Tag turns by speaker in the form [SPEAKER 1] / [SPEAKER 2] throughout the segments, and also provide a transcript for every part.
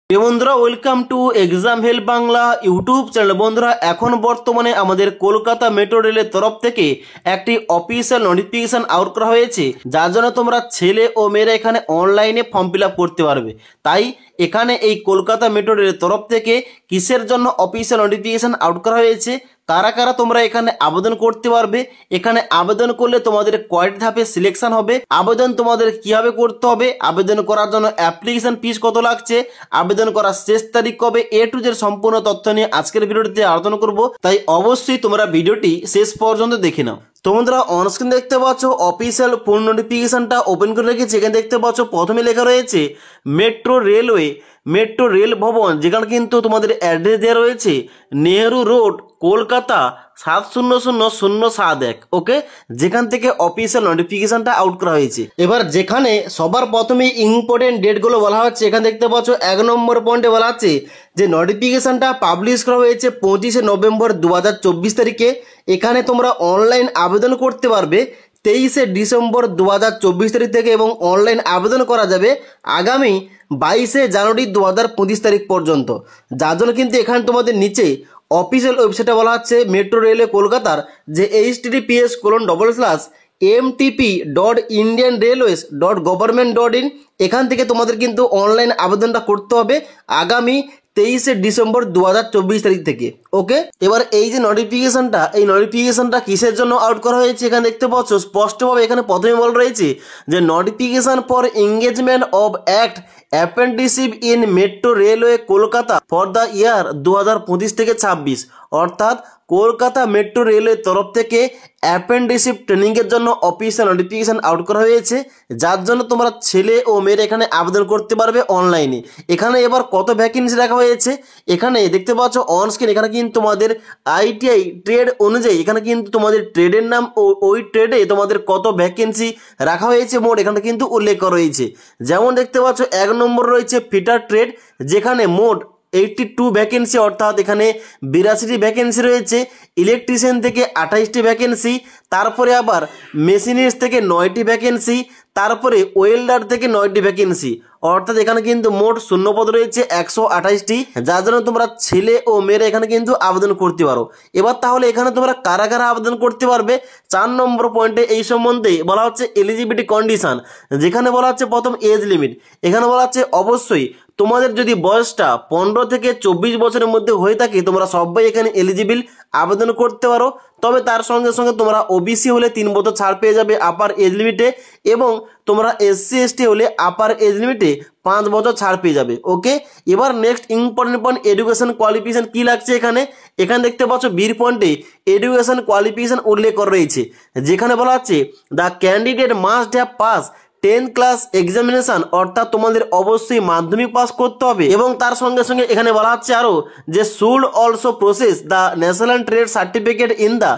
[SPEAKER 1] বন্ধুরা welcome to exam help Bangla YouTube channel. বন্ধুরা এখন বর্তমানে আমাদের কলকাতা মেট্রো রেলের তরফ থেকে একটি অফিসিয়াল নোটিফিকেশন আউট করা হয়েছে, যার জন্য তোমরা ছেলে ও মেয়েরা এখানে অনলাইনে ফর্ম ফিল আপ করতে পারবে। তাই এখানে এই কলকাতা মেট্রো রেলের তরফ থেকে কিসের জন্য অফিসিয়াল নোটিফিকেশন আউট করা হয়েছে, কারা কারা তোমরা এখানে আবেদন করতে পারবে, এখানে আবেদন করলে তোমাদের কয়টি ধাপে সিলেকশন হবে, আবেদন তোমাদের কিভাবে করতে হবে, আবেদন করার জন্য অ্যাপ্লিকেশন ফিস কত লাগছে, আবেদন করার শেষ তারিখ কবে, এ টু জেড সম্পূর্ণ তথ্য নিয়ে আজকের ভিডিওটিতে আলোচনা করব। তাই অবশ্যই তোমরা ভিডিওটি শেষ পর্যন্ত দেখে নাও। তো বন্ধুরা অনস্ক্রিন দেখতে পাচ্ছ অফিসিয়াল ফুল নোটিফিকেশনটা ওপেন করে রেখেছি। এখানে দেখতে পাচ্ছ প্রথমে লেখা রয়েছে মেট্রো রেলওয়ে মেট্রো রেল ভবন, যেখানে কিন্তু তোমাদের অ্যাড্রেস দেওয়া রয়েছে নেহেরু রোড কলকাতা 700071। ওকে, যেখান থেকে অফিসিয়াল নোটিফিকেশনটা আউট করা হয়েছে। এবার যেখানে সবার প্রথমে ইম্পর্টেন্ট ডেটগুলো বলা হচ্ছে, এখানে দেখতে পাচ্ছ 1 নম্বর পয়েন্টে বলা হচ্ছে যে নোটিফিকেশনটা পাবলিশ করা হয়েছে 25শে নভেম্বর 2024 তারিখে। এখানে তোমরা অনলাইন আবেদন করতে পারবে 23শে ডিসেম্বর 2024 তারিখ থেকে, এবং অনলাইন আবেদন করা যাবে আগামী 22শে জানুয়ারি 2025 তারিখ পর্যন্ত। যার জন্য কিন্তু এখানে তোমাদের নিচে অফিসিয়াল ওয়েবসাইটে বলা হচ্ছে মেট্রো রেলওয়ে কলকাতার যে https://mtp.indianrailways.government.in, এখান থেকে তোমাদের কিন্তু অনলাইন আবেদনটা করতে হবে আগামী 23শে ডিসেম্বর 2024 তারিখ থেকে। ওকে, এবার এই যে নোটিফিকেশনটা, এই নোটিফিকেশনটা কিসের জন্য আউট করা হয়েছে এখানে দেখতে পাচ্ছ স্পষ্টভাবে। এখানে প্রথমে বলা রয়েছে যে notification for engagement of act apprenticeship in metro railway Kolkata for the year 2025 থেকে 26, অর্থাৎ কলকাতা মেট্রো রেলওয়ের তরফ থেকে অ্যাপ্রেন্টিসশিপ ট্রেনিংয়ের জন্য অফিসিয়াল নোটিফিকেশন আউট করা হয়েছে, যার জন্য তোমরা ছেলে ও মেয়েরা এখানে আবেদন করতে পারবে অনলাইনে। এখানে এবার কত ভ্যাকেন্সি রাখা হয়েছে এখানে দেখতে পাচ্ছ অন স্ক্রিন। এখানে কিন্তু তোমাদের আইটিআই ট্রেড অনুযায়ী এখানে কিন্তু তোমাদের ট্রেডের নাম ও ওই ট্রেডে তোমাদের কত ভ্যাকেন্সি রাখা হয়েছে মোট এখানে কিন্তু উল্লেখ করা রয়েছে। যেমন দেখতে পাচ্ছ 1 নম্বর রয়েছে ফিটার ট্রেড, যেখানে মোট 82 ভ্যাকেন্সি, অর্থাৎ এখানে 82টি ভ্যাকেন্সি রয়েছে। ইলেকট্রিশিয়ান থেকে 28টি ভ্যাকেন্সি, তারপরে আবার মেশিনিস্ট থেকে 9টি ভ্যাকেন্সি, তারপরে ওয়েল্ডার থেকে 9টি ভ্যাকেন্সি, অর্থাৎ এখানে কিন্তু মোট শূন্যপদ রয়েছে 128টি, যার জন্য তোমরা ছেলে ও মেয়েরা এখানে কিন্তু আবেদন করতে পারো। এবার তাহলে এখানে তোমরা কারা কারা আবেদন করতে পারবে 4 নম্বর পয়েন্টে এই সম্বন্ধে বলা হচ্ছে এলিজিবিলিটি কন্ডিশন, যেখানে বলা হচ্ছে প্রথম এজ লিমিট। এখানে বলা হচ্ছে অবশ্যই তোমাদের যদি বয়সটা 15 থেকে 24 বছরের মধ্যে হয়ে থাকে তোমরা সবাই এখানে এলিজিবল আবেদন করতে পারো। তবে তার সঙ্গে সঙ্গে তোমরা ওবিসি হলে 3 বছর ছাড় পেয়ে যাবে আপার এজ লিমিটে, এবং তোমরা এসসি এসটি হলে আপার এজ লিমিটে 5 বছর ছাড় পেয়ে যাবে। ওকে, এবার next important point education qualification কি লাগছে এখানে দেখতে পাচ্ছ বির পয়েন্টে এডুকেশন কোয়ালিফিকেশন উল্লেখ করা রয়েছে, যেখানে বলা হচ্ছে the candidate must have pass 10th class examination, অর্থাৎ তোমাদের অবশ্যই মাধ্যমিক পাস করতে হবে। এবং তার সঙ্গে সঙ্গে এখানে বলা হচ্ছে আরও যে should also process the national trade certificate in the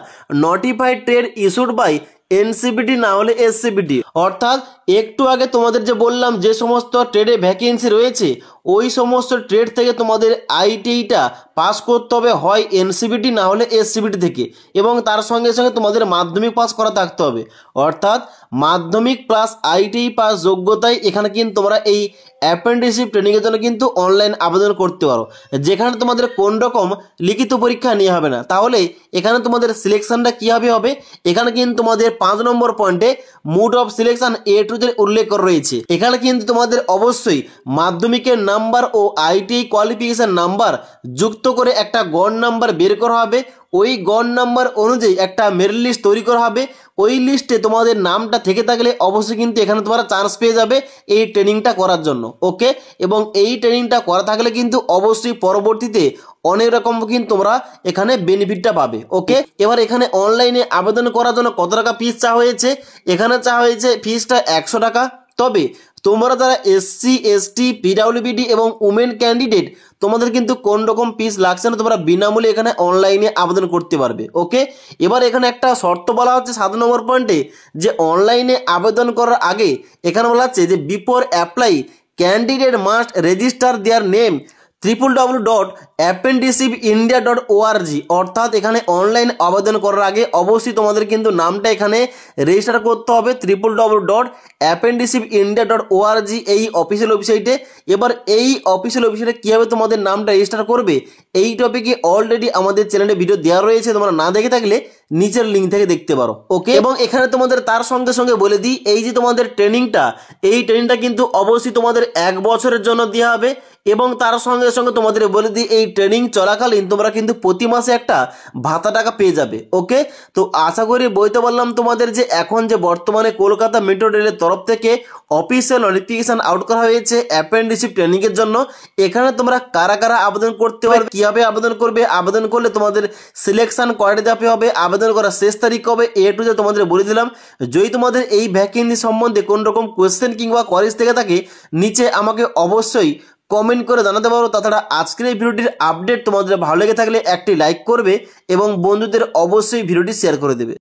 [SPEAKER 1] notified trade issued by NCVT না হলে এসসিবিটি, অর্থাৎ একটু আগে তোমাদের যে বললাম যে সমস্ত ট্রেডে ভ্যাকেন্সি রয়েছে ওই সমস্ত ট্রেড থেকে তোমাদের আইটিআইটা পাস করতে হবে, হয় এনসিবিটি না হলে এসসিবিটি থেকে, এবং তার সঙ্গে সঙ্গে তোমাদের মাধ্যমিক পাস করা থাকতে হবে, অর্থাৎ মাধ্যমিক প্লাস আইটিআই পাস যোগ্যতায় এখানে কিন্তু তোমরা এই অ্যাপ্রেন্টিসশিপ ট্রেনিংয়ের জন্য কিন্তু অনলাইন আবেদন করতে পারো, যেখানে তোমাদের কোন রকম লিখিত পরীক্ষা নেওয়া হবে না। তাহলে এখানে তোমাদের সিলেকশনটা কীভাবে হবে এখানে কিন্তু তোমাদের 5 নম্বর পয়েন্টে mode of selection A to Z উল্লেখ করা রয়েছে। এখানে কিন্তু তোমাদের অবশ্যই মাধ্যমিকের নাম্বার ও আইটিআই কোয়ালিফিকেশন নাম্বার যুক্ত করে একটা গড় নাম্বার বের করা হবে, ওই গড় নাম্বার অনুযায়ী একটা মেরিট লিস্ট তৈরি করা হবে। ওই লিস্টে তোমাদের নামটা থেকে থাকলে অবশ্যই কিন্তু এখানে তোমরা চান্স পেয়ে যাবে এই ট্রেনিংটা করার জন্য। ওকে, এবং এই ট্রেনিংটা করা থাকলে কিন্তু অবশ্যই পরবর্তীতে অনেক রকম কিন্তু তোমরা এখানে বেনিফিটটা পাবে। ওকে, এবার এখানে অনলাইনে আবেদন করার জন্য কত টাকা ফিস চাওয়া হয়েছে এখানে চাওয়া হয়েছে ফিসটা 100 টাকা। তবে তোমরা যারা এসসি এসটি পিডাব্লিউবিডি এবং উমেন ক্যান্ডিডেট তোমাদের কিন্তু কোন রকম ফিস লাগছে না, তোমরা বিনামূল্যে এখানে অনলাইনে আবেদন করতে পারবে। ওকে, এবার এখানে একটা শর্ত বলা হচ্ছে 7 নম্বর পয়েন্টে যে অনলাইনে আবেদন করার আগে এখানে বলা হচ্ছে যে before apply candidate must register দেয়ার নেম www.apprenticeshipindia.org, অর্থাৎ এখানে অনলাইন আবেদন করার আগে অবশ্যই তোমাদের কিন্তু নামটা এখানে রেজিস্টার করতে হবে www.apprenticeshipindia.org এই অফিসিয়াল ওয়েবসাইটে। এবার এই অফিসিয়াল ওয়েবসাইটে কীভাবে তোমাদের নামটা রেজিস্টার করবে এই টপিকে অলরেডি আমাদের চ্যানেলে ভিডিও দেওয়া রয়েছে, তোমরা না দেখে থাকলে নিচের লিঙ্ক থেকে দেখতে পারো। ওকে, এবং এখানে তোমাদের তার সঙ্গে সঙ্গে বলে দিই, এই যে তোমাদের ট্রেনিংটা, এই ট্রেনিংটা কিন্তু অবশ্যই তোমাদের 1 বছরের জন্য দেওয়া হবে। এবং তার সঙ্গে সঙ্গে তোমাদের বলে দিই, এই ট্রেনিং চলাকালীন তোমরা কিন্তু প্রতি মাসে একটা ভাতা টাকা পেয়ে যাবে। ওকে, তো আশা করি বলতে পারলাম তোমাদের যে এখন যে বর্তমানে কলকাতা মেট্রো রেলের তরফ থেকে অফিসিয়াল নোটিফিকেশন আউট করা হয়েছে অ্যাপ্রেন্টিসশিপ ট্রেনিংয়ের জন্য। এখানে তোমরা কারা কারা আবেদন করতে পারবে, কীভাবে আবেদন করবে, আবেদন করলে তোমাদের সিলেকশন কয়টা ধাপে হবে, আবেদন করার শেষ তারিখ কবে, টু যে তোমাদের বলে দিলাম। যদি তোমাদের এই ভ্যাকেন্সি সম্বন্ধে কোন রকম কোয়েশ্চেন কিংবা কোয়ারিজ থেকে থাকে নিচে আমাকে অবশ্যই কমেন্ট করে জানাতে পারো। তাছাড়া আজকের এই ভিডিওটির আপডেট তোমাদের ভালো লেগে থাকলে একটি লাইক করবে এবং বন্ধুদের অবশ্যই ভিডিওটি শেয়ার করে দেবে।